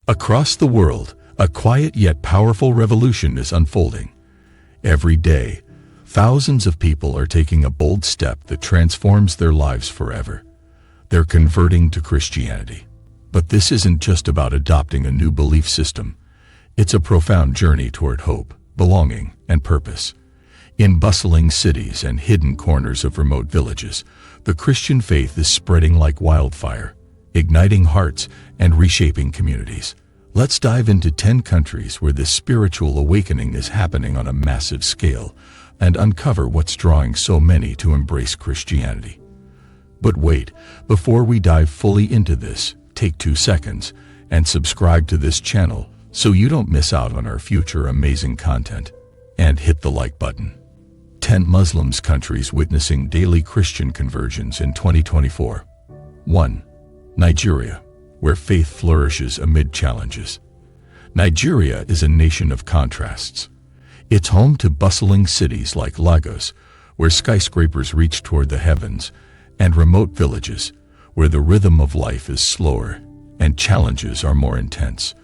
Across the world, a quiet yet powerful revolution is unfolding. Every day, thousands of people are taking a bold step that transforms their lives forever. They're converting to Christianity. But this isn't just about adopting a new belief system. It's a profound journey toward hope, belonging, and purpose. In bustling cities and hidden corners of remote villages, the Christian faith is spreading like wildfire, igniting hearts and reshaping communities. Let's dive into 10 countries where this spiritual awakening is happening on a massive scale and uncover what's drawing so many to embrace Christianity. But wait, before we dive fully into this, take 2 seconds and subscribe to this channel so you don't miss out on our future amazing content. And hit the like button. 10 Muslim countries witnessing daily Christian conversions in 2024. 1. Nigeria, where faith flourishes amid challenges. Nigeria is a nation of contrasts. It's home to bustling cities like Lagos, where skyscrapers reach toward the heavens, and remote villages, where the rhythm of life is slower and challenges are more intense.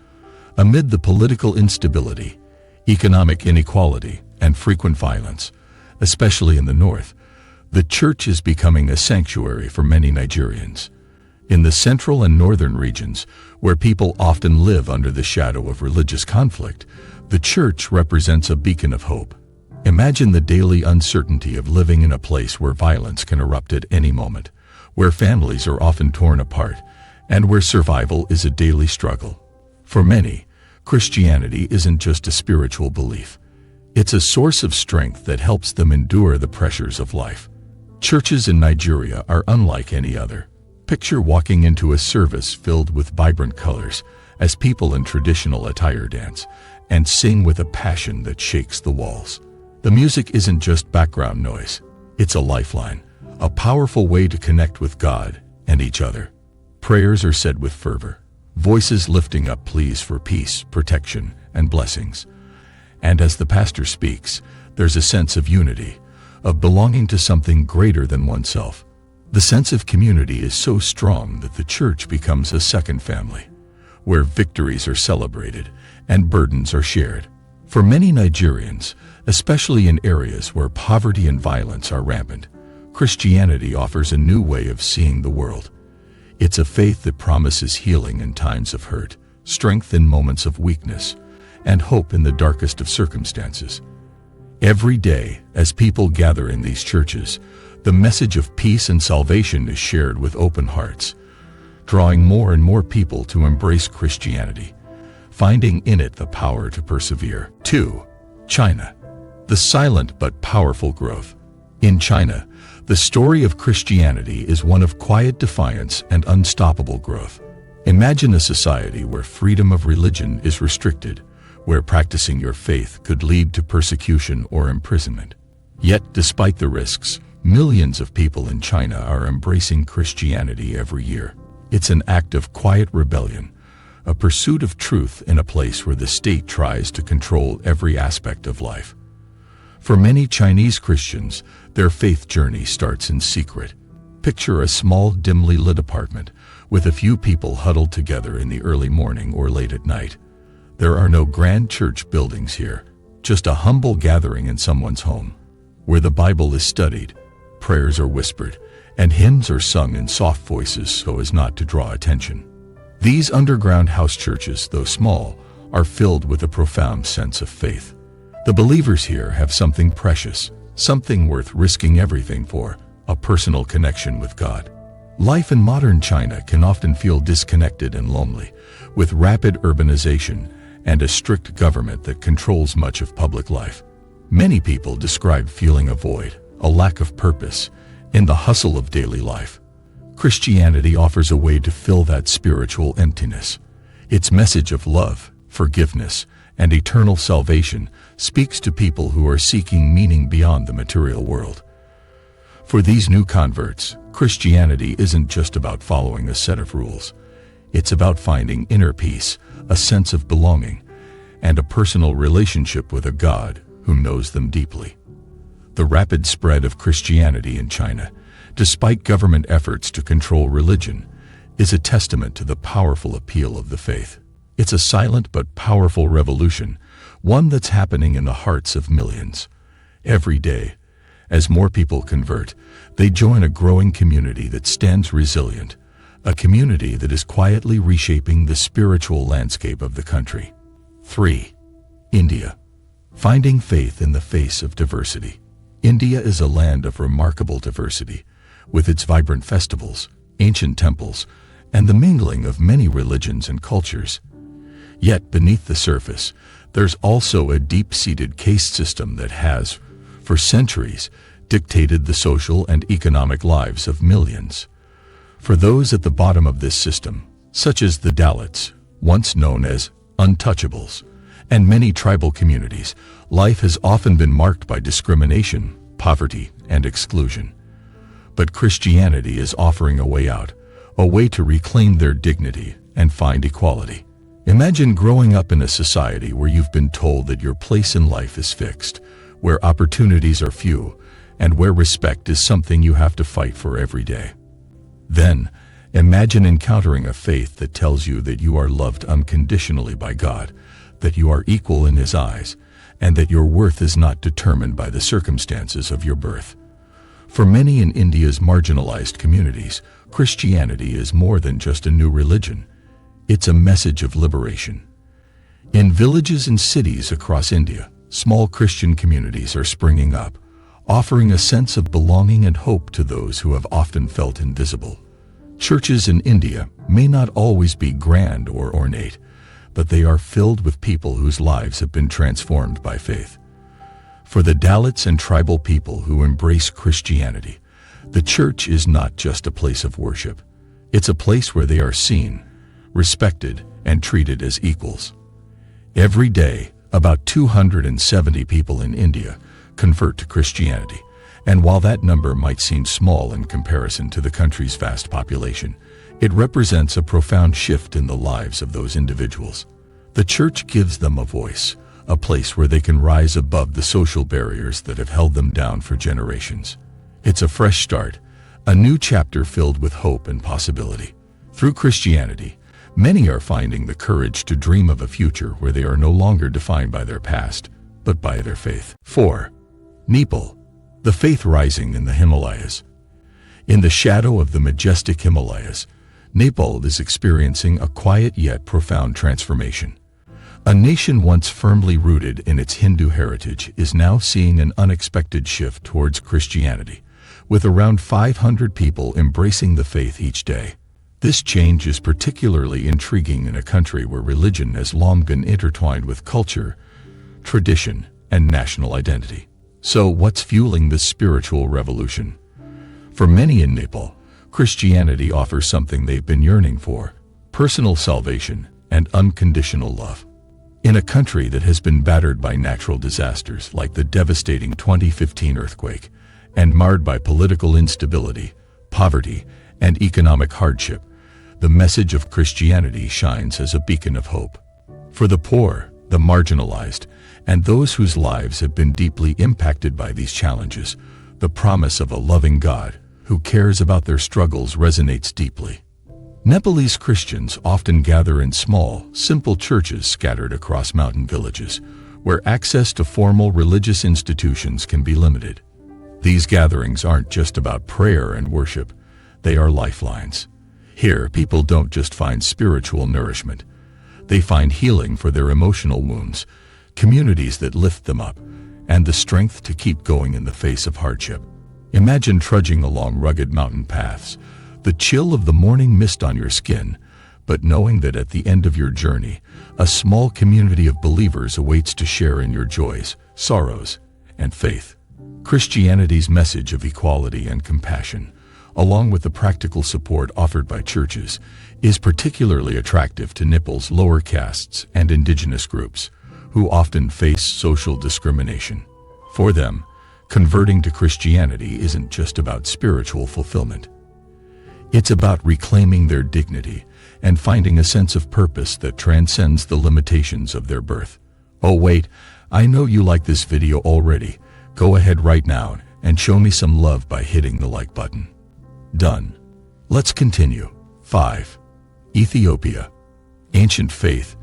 Amid the political instability, economic inequality, and frequent violence, especially in the north, the church is becoming a sanctuary for many Nigerians. In the central and northern regions, where people often live under the shadow of religious conflict, the church represents a beacon of hope. Imagine the daily uncertainty of living in a place where violence can erupt at any moment, where families are often torn apart, and where survival is a daily struggle. For many, Christianity isn't just a spiritual belief. It's a source of strength that helps them endure the pressures of life. Churches in Nigeria are unlike any other. Picture walking into a service filled with vibrant colors as people in traditional attire dance and sing with a passion that shakes the walls. The music isn't just background noise. It's a lifeline, a powerful way to connect with God and each other. Prayers are said with fervor, voices lifting up pleas for peace, protection, and blessings. And as the pastor speaks, there's a sense of unity, of belonging to something greater than oneself. The sense of community is so strong that the church becomes a second family, where victories are celebrated and burdens are shared. For many Nigerians, especially in areas where poverty and violence are rampant, Christianity offers a new way of seeing the world. It's a faith that promises healing in times of hurt, strength in moments of weakness, and hope in the darkest of circumstances. Every day, as people gather in these churches, the message of peace and salvation is shared with open hearts, drawing more and more people to embrace Christianity, finding in it the power to persevere. 2. China, the silent but powerful growth. In China, the story of Christianity is one of quiet defiance and unstoppable growth. Imagine a society where freedom of religion is restricted, where practicing your faith could lead to persecution or imprisonment. Yet, despite the risks, millions of people in China are embracing Christianity every year. It's an act of quiet rebellion, a pursuit of truth in a place where the state tries to control every aspect of life. For many Chinese Christians, their faith journey starts in secret. Picture a small, dimly lit apartment with a few people huddled together in the early morning or late at night. There are no grand church buildings here, just a humble gathering in someone's home, where the Bible is studied, prayers are whispered, and hymns are sung in soft voices so as not to draw attention. These underground house churches, though small, are filled with a profound sense of faith. The believers here have something precious, something worth risking everything for, a personal connection with God. Life in modern China can often feel disconnected and lonely, with rapid urbanization and a strict government that controls much of public life. Many people describe feeling a void, a lack of purpose, in the hustle of daily life. Christianity offers a way to fill that spiritual emptiness. Its message of love, forgiveness, and eternal salvation speaks to people who are seeking meaning beyond the material world. For these new converts, Christianity isn't just about following a set of rules. It's about finding inner peace, a sense of belonging, and a personal relationship with a God who knows them deeply. The rapid spread of Christianity in China, despite government efforts to control religion, is a testament to the powerful appeal of the faith. It's a silent but powerful revolution, one that's happening in the hearts of millions. Every day, as more people convert, they join a growing community that stands resilient, a community that is quietly reshaping the spiritual landscape of the country. 3. India. Finding faith in the face of diversity. India is a land of remarkable diversity, with its vibrant festivals, ancient temples, and the mingling of many religions and cultures. Yet beneath the surface, there's also a deep-seated caste system that has, for centuries, dictated the social and economic lives of millions. For those at the bottom of this system, such as the Dalits, once known as untouchables, and many tribal communities, life has often been marked by discrimination, poverty, and exclusion. But Christianity is offering a way out, a way to reclaim their dignity and find equality. Imagine growing up in a society where you've been told that your place in life is fixed, where opportunities are few, and where respect is something you have to fight for every day. Then, imagine encountering a faith that tells you that you are loved unconditionally by God, that you are equal in His eyes, and that your worth is not determined by the circumstances of your birth. For many in India's marginalized communities, Christianity is more than just a new religion. It's a message of liberation. In villages and cities across India, small Christian communities are springing up, offering a sense of belonging and hope to those who have often felt invisible. Churches in India may not always be grand or ornate, but they are filled with people whose lives have been transformed by faith. For the Dalits and tribal people who embrace Christianity, the church is not just a place of worship. It's a place where they are seen, respected, and treated as equals. Every day, about 270 people in India convert to Christianity, and while that number might seem small in comparison to the country's vast population, it represents a profound shift in the lives of those individuals. The church gives them a voice, a place where they can rise above the social barriers that have held them down for generations. It's a fresh start, a new chapter filled with hope and possibility. Through Christianity, many are finding the courage to dream of a future where they are no longer defined by their past, but by their faith. 4. Nepal. The faith rising in the Himalayas. In the shadow of the majestic Himalayas, Nepal is experiencing a quiet yet profound transformation. A nation once firmly rooted in its Hindu heritage is now seeing an unexpected shift towards Christianity, with around 500 people embracing the faith each day. This change is particularly intriguing in a country where religion has long been intertwined with culture, tradition, and national identity. So what's fueling this spiritual revolution? For many in Nepal, Christianity offers something they've been yearning for: personal salvation and unconditional love. In a country that has been battered by natural disasters like the devastating 2015 earthquake and marred by political instability, poverty, and economic hardship, the message of Christianity shines as a beacon of hope. For the poor, the marginalized, and those whose lives have been deeply impacted by these challenges, the promise of a loving God who cares about their struggles resonates deeply. Nepalese Christians often gather in small, simple churches scattered across mountain villages, where access to formal religious institutions can be limited. These gatherings aren't just about prayer and worship, they are lifelines. Here, people don't just find spiritual nourishment, they find healing for their emotional wounds, communities that lift them up, and the strength to keep going in the face of hardship. Imagine trudging along rugged mountain paths, the chill of the morning mist on your skin, but knowing that at the end of your journey, a small community of believers awaits to share in your joys, sorrows, and faith. Christianity's message of equality and compassion, along with the practical support offered by churches, is particularly attractive to Nepal's lower castes and indigenous groups, who often face social discrimination. For them, converting to Christianity isn't just about spiritual fulfillment. It's about reclaiming their dignity and finding a sense of purpose that transcends the limitations of their birth. Oh wait, I know you like this video already. Go ahead right now and show me some love by hitting the like button. Done. Let's continue. 5. Ethiopia. Ancient faith,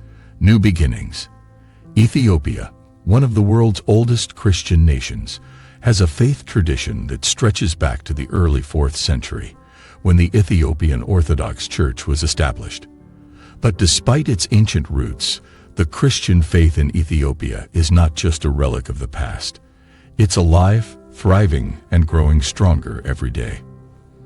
New beginnings. Ethiopia, one of the world's oldest Christian nations, has a faith tradition that stretches back to the early 4th century, when the Ethiopian Orthodox Church was established. But despite its ancient roots, the Christian faith in Ethiopia is not just a relic of the past. It's alive, thriving, and growing stronger every day.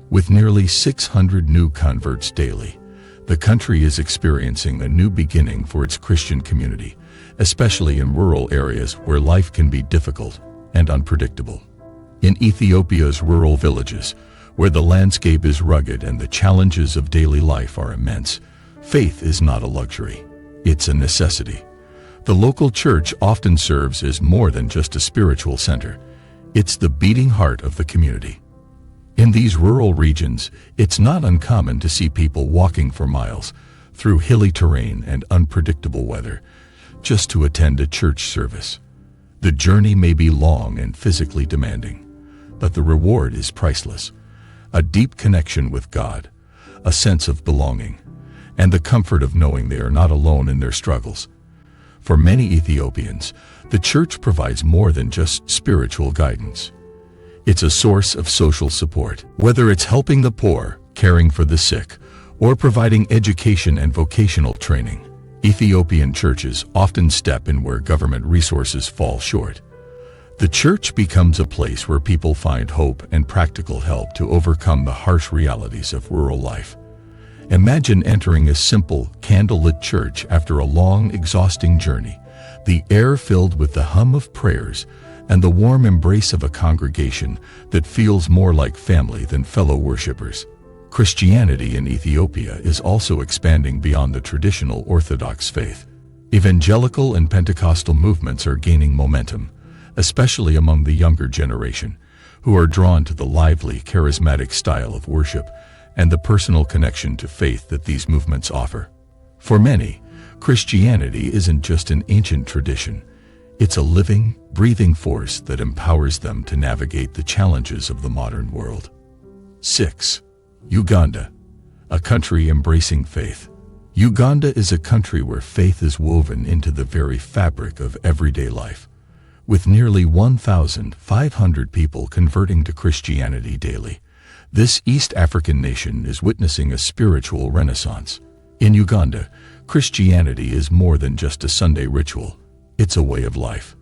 With nearly 600 new converts daily, the country is experiencing a new beginning for its Christian community, especially in rural areas where life can be difficult and unpredictable. In Ethiopia's rural villages, where the landscape is rugged and the challenges of daily life are immense, faith is not a luxury. It's a necessity. The local church often serves as more than just a spiritual center. It's the beating heart of the community. In these rural regions, it's not uncommon to see people walking for miles through hilly terrain and unpredictable weather just to attend a church service. The journey may be long and physically demanding, but the reward is priceless. A deep connection with God, a sense of belonging, and the comfort of knowing they are not alone in their struggles. For many Ethiopians, the church provides more than just spiritual guidance. It's a source of social support, whether it's helping the poor, caring for the sick, or providing education and vocational training. Ethiopian churches often step in where government resources fall short. The church becomes a place where people find hope and practical help to overcome the harsh realities of rural life. Imagine entering a simple, candlelit church after a long, exhausting journey, the air filled with the hum of prayers and the warm embrace of a congregation that feels more like family than fellow worshipers. Christianity in Ethiopia is also expanding beyond the traditional Orthodox faith. Evangelical and Pentecostal movements are gaining momentum, especially among the younger generation, who are drawn to the lively, charismatic style of worship and the personal connection to faith that these movements offer. For many, Christianity isn't just an ancient tradition. It's a living, breathing force that empowers them to navigate the challenges of the modern world. 6. Uganda, a country embracing faith. Uganda is a country where faith is woven into the very fabric of everyday life, with nearly 1,500 people converting to Christianity daily. This East African nation is witnessing a spiritual renaissance. In Uganda, Christianity is more than just a Sunday ritual. It's a way of life.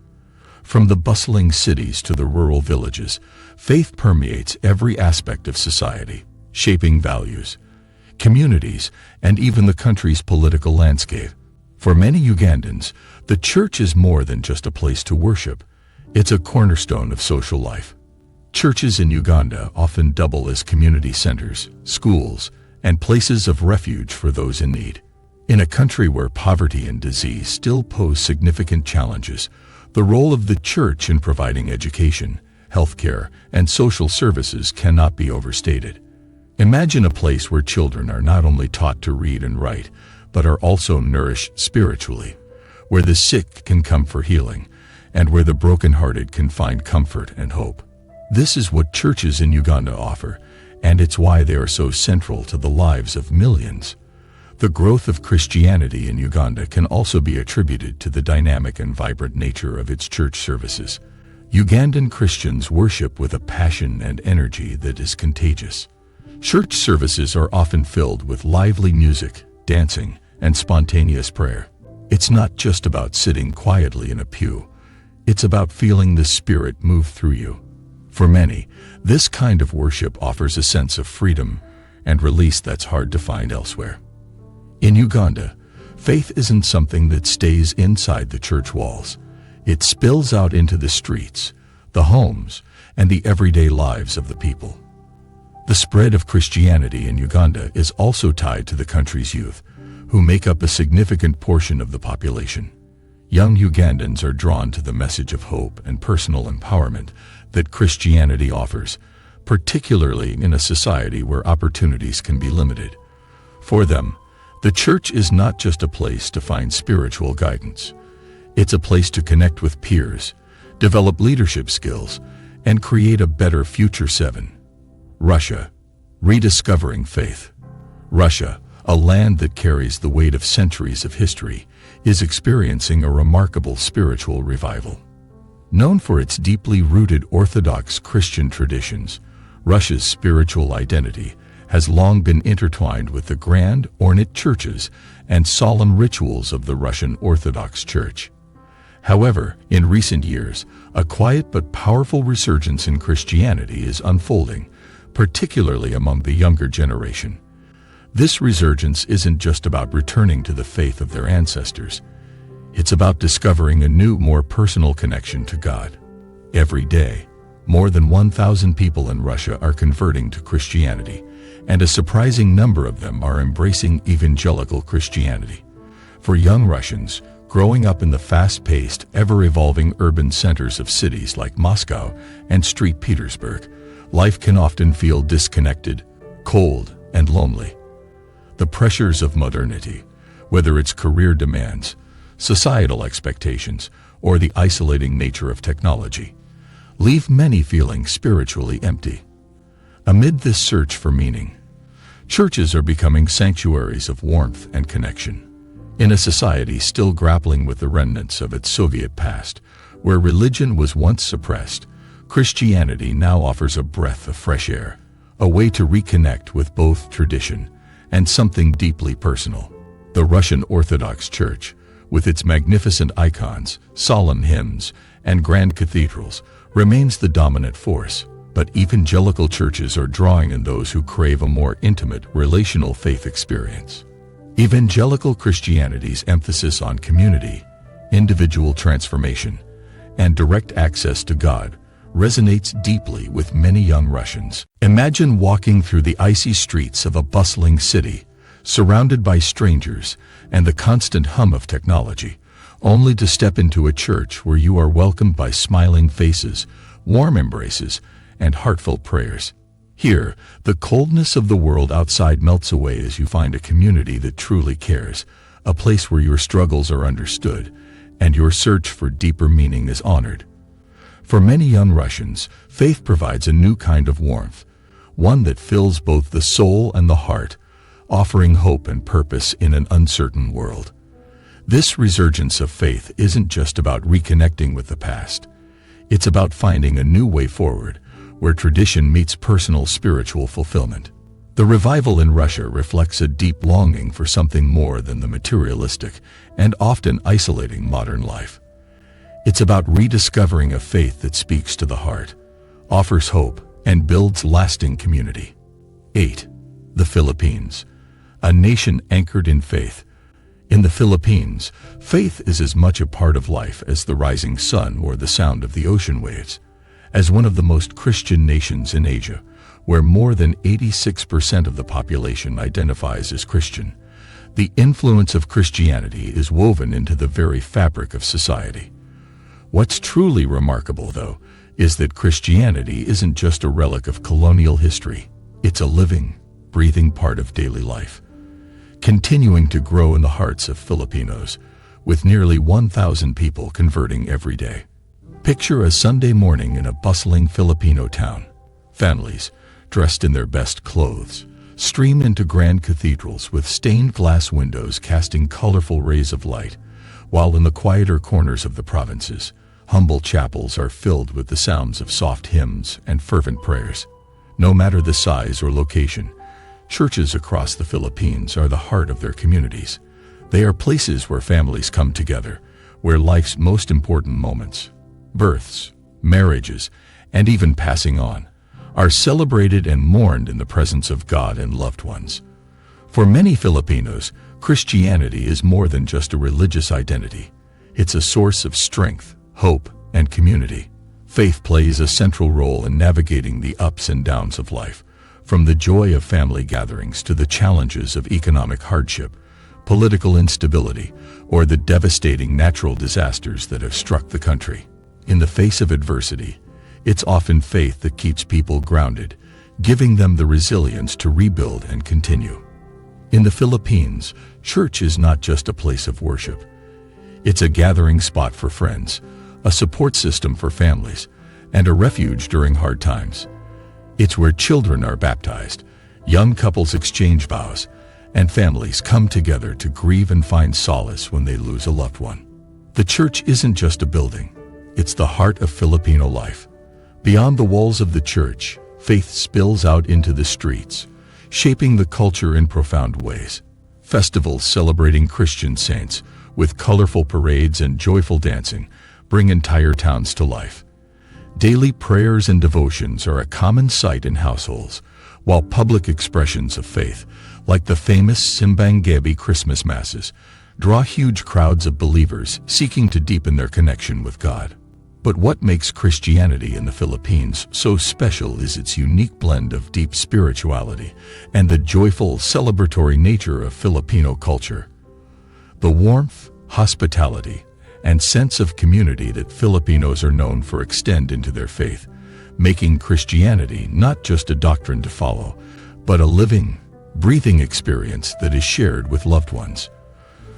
From the bustling cities to the rural villages, faith permeates every aspect of society, shaping values, communities, and even the country's political landscape. For many Ugandans, the church is more than just a place to worship. It's a cornerstone of social life. Churches in Uganda often double as community centers, schools, and places of refuge for those in need. In a country where poverty and disease still pose significant challenges, the role of the church in providing education, healthcare, and social services cannot be overstated. Imagine a place where children are not only taught to read and write, but are also nourished spiritually, where the sick can come for healing, and where the brokenhearted can find comfort and hope. This is what churches in Uganda offer, and it's why they are so central to the lives of millions. The growth of Christianity in Uganda can also be attributed to the dynamic and vibrant nature of its church services. Ugandan Christians worship with a passion and energy that is contagious. Church services are often filled with lively music, dancing, and spontaneous prayer. It's not just about sitting quietly in a pew. It's about feeling the Spirit move through you. For many, this kind of worship offers a sense of freedom and release that's hard to find elsewhere. In Uganda, faith isn't something that stays inside the church walls. It spills out into the streets, the homes, and the everyday lives of the people. The spread of Christianity in Uganda is also tied to the country's youth, who make up a significant portion of the population. Young Ugandans are drawn to the message of hope and personal empowerment that Christianity offers, particularly in a society where opportunities can be limited. For them, the church is not just a place to find spiritual guidance. It's a place to connect with peers, develop leadership skills, and create a better future. 7. Russia, rediscovering faith. Russia, a land that carries the weight of centuries of history, is experiencing a remarkable spiritual revival. Known for its deeply rooted Orthodox Christian traditions, Russia's spiritual identity has long been intertwined with the grand, ornate churches and solemn rituals of the Russian Orthodox Church. However, in recent years, a quiet but powerful resurgence in Christianity is unfolding, particularly among the younger generation. This resurgence isn't just about returning to the faith of their ancestors. It's about discovering a new, more personal connection to God. Every day, more than 1,000 people in Russia are converting to Christianity, and a surprising number of them are embracing evangelical Christianity. For young Russians, growing up in the fast-paced, ever-evolving urban centers of cities like Moscow and St. Petersburg, life can often feel disconnected, cold, and lonely. The pressures of modernity, whether it's career demands, societal expectations, or the isolating nature of technology, leave many feeling spiritually empty. Amid this search for meaning, churches are becoming sanctuaries of warmth and connection. In a society still grappling with the remnants of its Soviet past, where religion was once suppressed, Christianity now offers a breath of fresh air, a way to reconnect with both tradition and something deeply personal. The Russian Orthodox Church, with its magnificent icons, solemn hymns, and grand cathedrals, remains the dominant force, but evangelical churches are drawing in those who crave a more intimate, relational faith experience. Evangelical Christianity's emphasis on community, individual transformation, and direct access to God resonates deeply with many young Russians. Imagine walking through the icy streets of a bustling city, surrounded by strangers and the constant hum of technology, only to step into a church where you are welcomed by smiling faces, warm embraces, and heartfelt prayers. Here, the coldness of the world outside melts away as you find a community that truly cares, a place where your struggles are understood and your search for deeper meaning is honored. For many young Russians, faith provides a new kind of warmth, one that fills both the soul and the heart, offering hope and purpose in an uncertain world. This resurgence of faith isn't just about reconnecting with the past. It's about finding a new way forward, where tradition meets personal spiritual fulfillment. The revival in Russia reflects a deep longing for something more than the materialistic and often isolating modern life. It's about rediscovering a faith that speaks to the heart, offers hope, and builds lasting community. 8. The Philippines, a nation anchored in faith. In the Philippines, faith is as much a part of life as the rising sun or the sound of the ocean waves. As one of the most Christian nations in Asia, where more than 86% of the population identifies as Christian, the influence of Christianity is woven into the very fabric of society. What's truly remarkable, though, is that Christianity isn't just a relic of colonial history. It's a living, breathing part of daily life, continuing to grow in the hearts of Filipinos, with nearly 1,000 people converting every day. Picture a Sunday morning in a bustling Filipino town. Families, dressed in their best clothes, stream into grand cathedrals with stained glass windows casting colorful rays of light, while in the quieter corners of the provinces, humble chapels are filled with the sounds of soft hymns and fervent prayers. No matter the size or location, churches across the Philippines are the heart of their communities. They are places where families come together, where life's most important moments, births, marriages, and even passing on, are celebrated and mourned in the presence of God and loved ones. For many Filipinos, Christianity is more than just a religious identity. It's a source of strength, hope, and community. Faith plays a central role in navigating the ups and downs of life, from the joy of family gatherings to the challenges of economic hardship, political instability, or the devastating natural disasters that have struck the country. In the face of adversity, it's often faith that keeps people grounded, giving them the resilience to rebuild and continue. In the Philippines, church is not just a place of worship. It's a gathering spot for friends, a support system for families, and a refuge during hard times. It's where children are baptized, young couples exchange vows, and families come together to grieve and find solace when they lose a loved one. The church isn't just a building, it's the heart of Filipino life. Beyond the walls of the church, faith spills out into the streets, shaping the culture in profound ways. Festivals celebrating Christian saints, with colorful parades and joyful dancing, bring entire towns to life. Daily prayers and devotions are a common sight in households, while public expressions of faith, like the famous Simbang Gabi Christmas masses, draw huge crowds of believers seeking to deepen their connection with God. But what makes Christianity in the Philippines so special is its unique blend of deep spirituality and the joyful, celebratory nature of Filipino culture. The warmth, hospitality, and sense of community that Filipinos are known for extend into their faith, making Christianity not just a doctrine to follow, but a living, breathing experience that is shared with loved ones.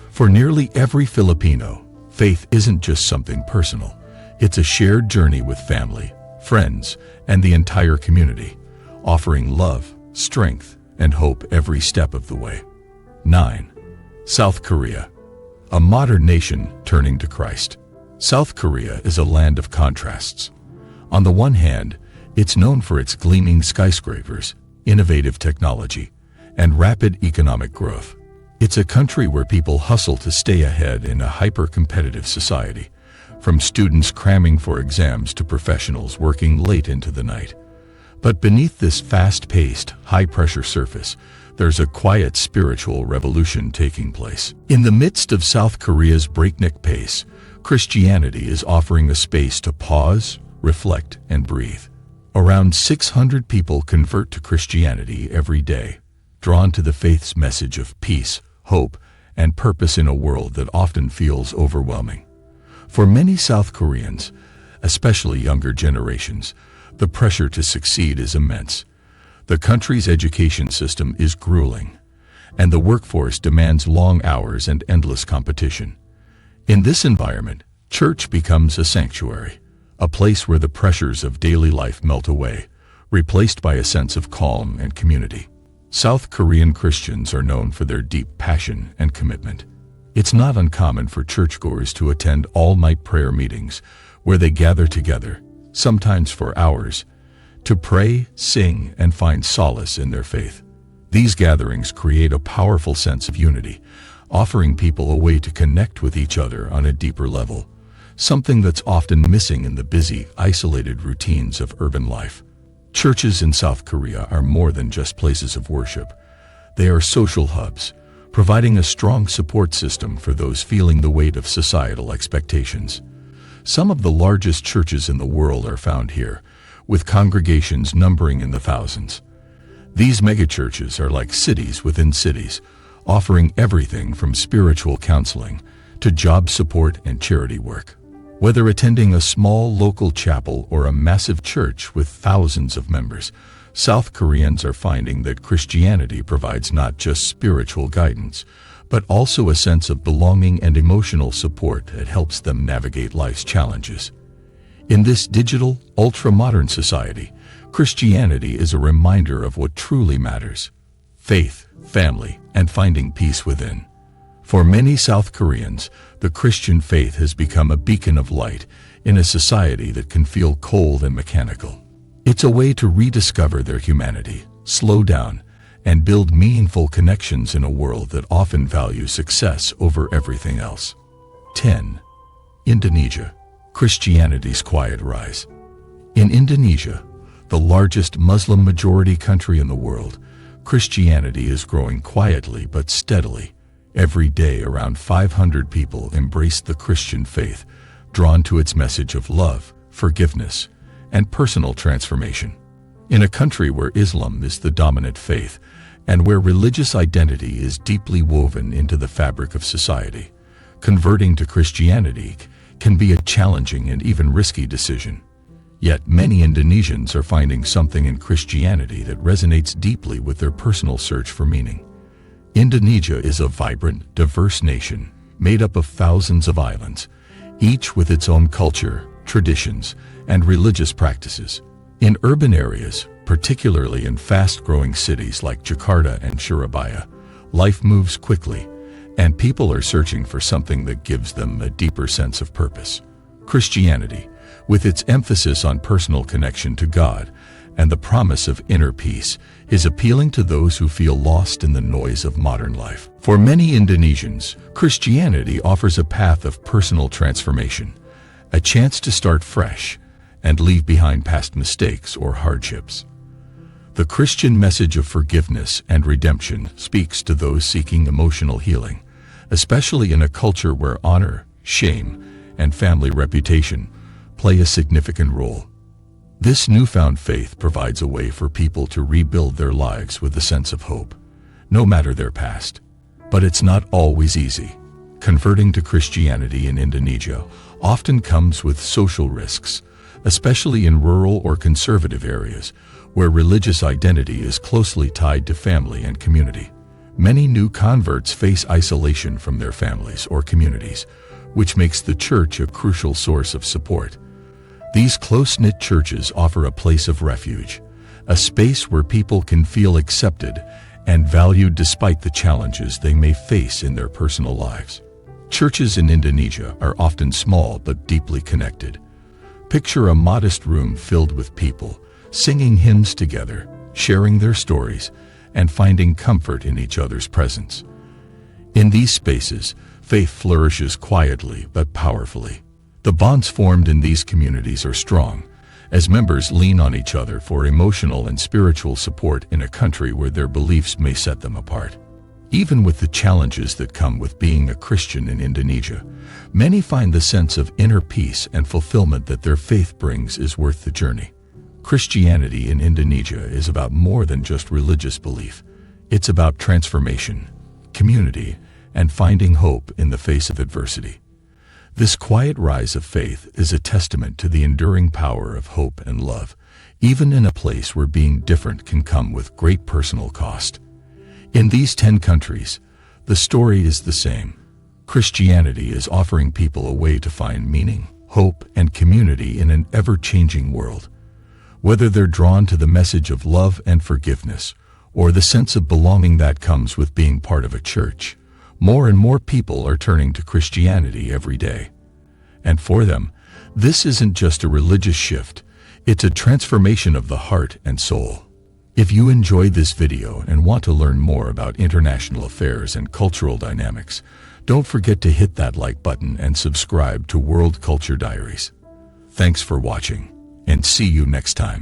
For nearly every Filipino, faith isn't just something personal. It's a shared journey with family, friends, and the entire community, offering love, strength, and hope every step of the way. 9. South Korea, a modern nation turning to Christ. South Korea is a land of contrasts. On the one hand, it's known for its gleaming skyscrapers, innovative technology, and rapid economic growth. It's a country where people hustle to stay ahead in a hyper-competitive society, from students cramming for exams to professionals working late into the night. But beneath this fast-paced, high-pressure surface, there's a quiet spiritual revolution taking place. In the midst of South Korea's breakneck pace, Christianity is offering a space to pause, reflect, and breathe. Around 600 people convert to Christianity every day, drawn to the faith's message of peace, hope, and purpose in a world that often feels overwhelming. For many South Koreans, especially younger generations, the pressure to succeed is immense. The country's education system is grueling, and the workforce demands long hours and endless competition. In this environment, church becomes a sanctuary, a place where the pressures of daily life melt away, replaced by a sense of calm and community. South Korean Christians are known for their deep passion and commitment. It's not uncommon for churchgoers to attend all-night prayer meetings where they gather together, sometimes for hours, to pray, sing, and find solace in their faith. These gatherings create a powerful sense of unity, offering people a way to connect with each other on a deeper level, something that's often missing in the busy, isolated routines of urban life. Churches in South Korea are more than just places of worship. They are social hubs, providing a strong support system for those feeling the weight of societal expectations. Some of the largest churches in the world are found here, with congregations numbering in the thousands. These megachurches are like cities within cities, offering everything from spiritual counseling to job support and charity work. Whether attending a small local chapel or a massive church with thousands of members, South Koreans are finding that Christianity provides not just spiritual guidance, but also a sense of belonging and emotional support that helps them navigate life's challenges. In this digital, ultra-modern society, Christianity is a reminder of what truly matters: faith, family, and finding peace within. For many South Koreans, the Christian faith has become a beacon of light in a society that can feel cold and mechanical. It's a way to rediscover their humanity, slow down, and build meaningful connections in a world that often values success over everything else. 10. Indonesia, Christianity's quiet rise. In Indonesia, the largest Muslim-majority country in the world, Christianity is growing quietly but steadily. Every day, around 500 people embrace the Christian faith, drawn to its message of love, forgiveness, and personal transformation. In a country where Islam is the dominant faith, and where religious identity is deeply woven into the fabric of society, converting to Christianity can be a challenging and even risky decision. Yet many Indonesians are finding something in Christianity that resonates deeply with their personal search for meaning. Indonesia is a vibrant, diverse nation made up of thousands of islands, each with its own culture, traditions, and religious practices. In urban areas, particularly in fast-growing cities like Jakarta and Surabaya, Life moves quickly, and people are searching for something that gives them a deeper sense of purpose. Christianity, with its emphasis on personal connection to God and the promise of inner peace, is appealing to those who feel lost in the noise of modern life. For many Indonesians, Christianity offers a path of personal transformation, a chance to start fresh and leave behind past mistakes or hardships. The Christian message of forgiveness and redemption speaks to those seeking emotional healing, especially in a culture where honor, shame, and family reputation play a significant role. This newfound faith provides a way for people to rebuild their lives with a sense of hope, no matter their past. But it's not always easy. Converting to Christianity in Indonesia often comes with social risks, especially in rural or conservative areas where religious identity is closely tied to family and community. Many new converts face isolation from their families or communities, which makes the church a crucial source of support. These close-knit churches offer a place of refuge, a space where people can feel accepted and valued despite the challenges they may face in their personal lives. Churches in Indonesia are often small but deeply connected. Picture a modest room filled with people, singing hymns together, sharing their stories, and finding comfort in each other's presence. In these spaces, faith flourishes quietly but powerfully. The bonds formed in these communities are strong, as members lean on each other for emotional and spiritual support in a country where their beliefs may set them apart. Even with the challenges that come with being a Christian in Indonesia, many find the sense of inner peace and fulfillment that their faith brings is worth the journey. Christianity in Indonesia is about more than just religious belief. It's about transformation, community, and finding hope in the face of adversity. This quiet rise of faith is a testament to the enduring power of hope and love, even in a place where being different can come with great personal cost. In these 10 countries, the story is the same. Christianity is offering people a way to find meaning, hope, and community in an ever-changing world. Whether they're drawn to the message of love and forgiveness, or the sense of belonging that comes with being part of a church, more and more people are turning to Christianity every day. And for them, this isn't just a religious shift, it's a transformation of the heart and soul. If you enjoyed this video and want to learn more about international affairs and cultural dynamics, don't forget to hit that like button and subscribe to World Culture Diaries. Thanks for watching, and see you next time.